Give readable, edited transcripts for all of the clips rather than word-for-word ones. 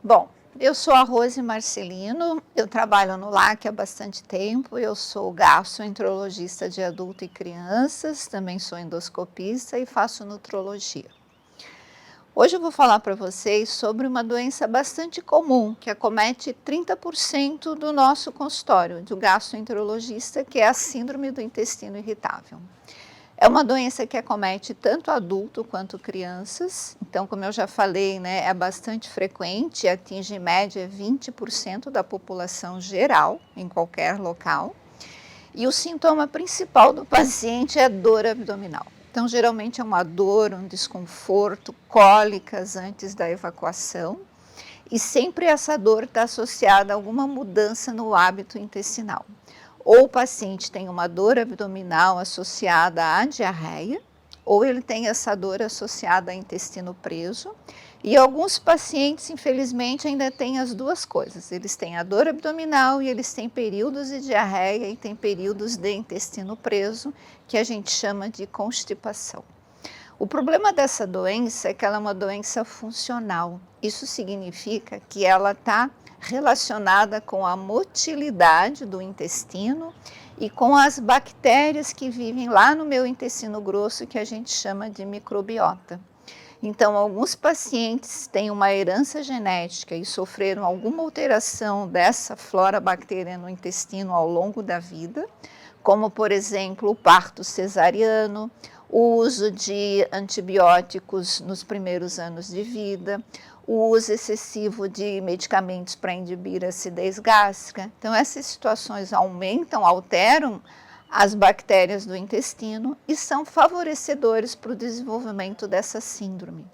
Bom, eu sou a Rose Marcelino, eu trabalho no LAC há bastante tempo, eu sou gastroenterologista de adulto e crianças, também sou endoscopista e faço nutrologia. Hoje eu vou falar para vocês sobre uma doença bastante comum, que acomete 30% do nosso consultório do gastroenterologista, que é a síndrome do intestino irritável. É uma doença que acomete tanto adulto quanto crianças, então, como eu já falei, né, é bastante frequente, atinge em média 20% da população geral, em qualquer local. E o sintoma principal do paciente é dor abdominal. Então, geralmente é uma dor, um desconforto, cólicas antes da evacuação, e sempre essa dor está associada a alguma mudança no hábito intestinal. Ou o paciente tem uma dor abdominal associada à diarreia, ou ele tem essa dor associada a intestino preso. E alguns pacientes, infelizmente, ainda têm as duas coisas. Eles têm a dor abdominal e eles têm períodos de diarreia e têm períodos de intestino preso, que a gente chama de constipação. O problema dessa doença é que ela é uma doença funcional. Isso significa que ela está relacionada com a motilidade do intestino e com as bactérias que vivem lá no meu intestino grosso, que a gente chama de microbiota. Então, alguns pacientes têm uma herança genética e sofreram alguma alteração dessa flora bacteriana no intestino ao longo da vida, como, por exemplo, o parto cesariano, o uso de antibióticos nos primeiros anos de vida, o uso excessivo de medicamentos para inibir a acidez gástrica. Então, essas situações aumentam, alteram as bactérias do intestino e são favorecedores para o desenvolvimento dessa síndrome.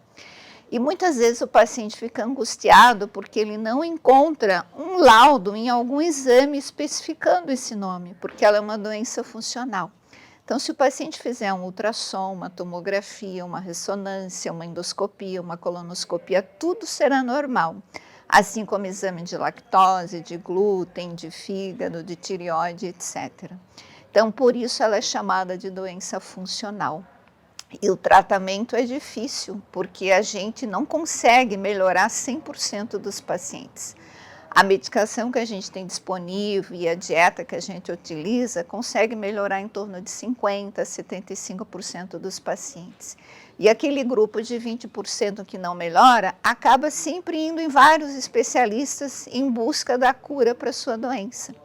E muitas vezes o paciente fica angustiado porque ele não encontra um laudo em algum exame especificando esse nome, porque ela é uma doença funcional. Então, se o paciente fizer um ultrassom, uma tomografia, uma ressonância, uma endoscopia, uma colonoscopia, tudo será normal. Assim como exame de lactose, de glúten, de fígado, de tireoide, etc. Então, por isso ela é chamada de doença funcional. E o tratamento é difícil, porque a gente não consegue melhorar 100% dos pacientes. A medicação que a gente tem disponível e a dieta que a gente utiliza consegue melhorar em torno de 50% a 75% dos pacientes. E aquele grupo de 20% que não melhora, acaba sempre indo em vários especialistas em busca da cura para a sua doença.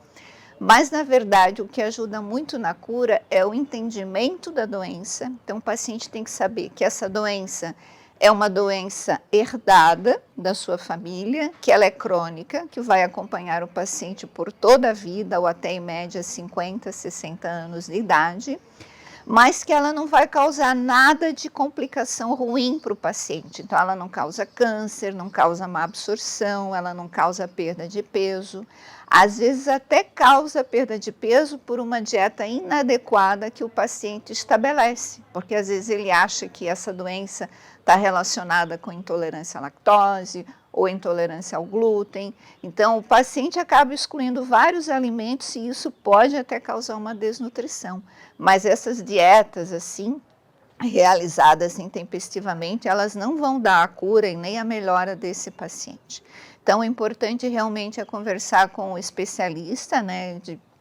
Mas, na verdade, o que ajuda muito na cura é o entendimento da doença. Então, o paciente tem que saber que essa doença é uma doença herdada da sua família, que ela é crônica, que vai acompanhar o paciente por toda a vida, ou até em média 50, 60 anos de idade, mas que ela não vai causar nada de complicação ruim para o paciente. Então, ela não causa câncer, não causa má absorção, ela não causa perda de peso. Às vezes até causa perda de peso por uma dieta inadequada que o paciente estabelece, porque às vezes ele acha que essa doença está relacionada com intolerância à lactose ou intolerância ao glúten. Então, o paciente acaba excluindo vários alimentos e isso pode até causar uma desnutrição. Mas essas dietas, assim, realizadas intempestivamente, elas não vão dar a cura e nem a melhora desse paciente. Então, o importante realmente é conversar com o especialista, né,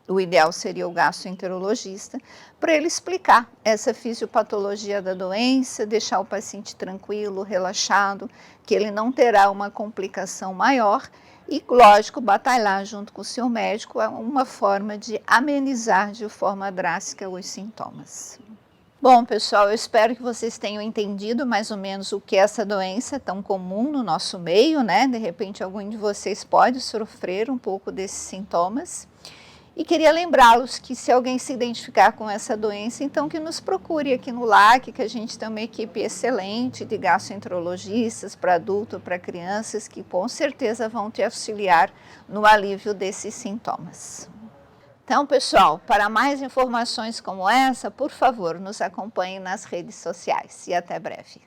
o ideal seria o gastroenterologista, para ele explicar essa fisiopatologia da doença, deixar o paciente tranquilo, relaxado, que ele não terá uma complicação maior e, lógico, batalhar junto com o seu médico é uma forma de amenizar de forma drástica os sintomas. Bom, pessoal, eu espero que vocês tenham entendido mais ou menos o que é essa doença tão comum no nosso meio, né? De repente, algum de vocês pode sofrer um pouco desses sintomas. E queria lembrá-los que se alguém se identificar com essa doença, então que nos procure aqui no LAC, que a gente tem uma equipe excelente de gastroenterologistas para adultos, para crianças, que com certeza vão te auxiliar no alívio desses sintomas. Então, pessoal, para mais informações como essa, por favor, nos acompanhem nas redes sociais e até breve.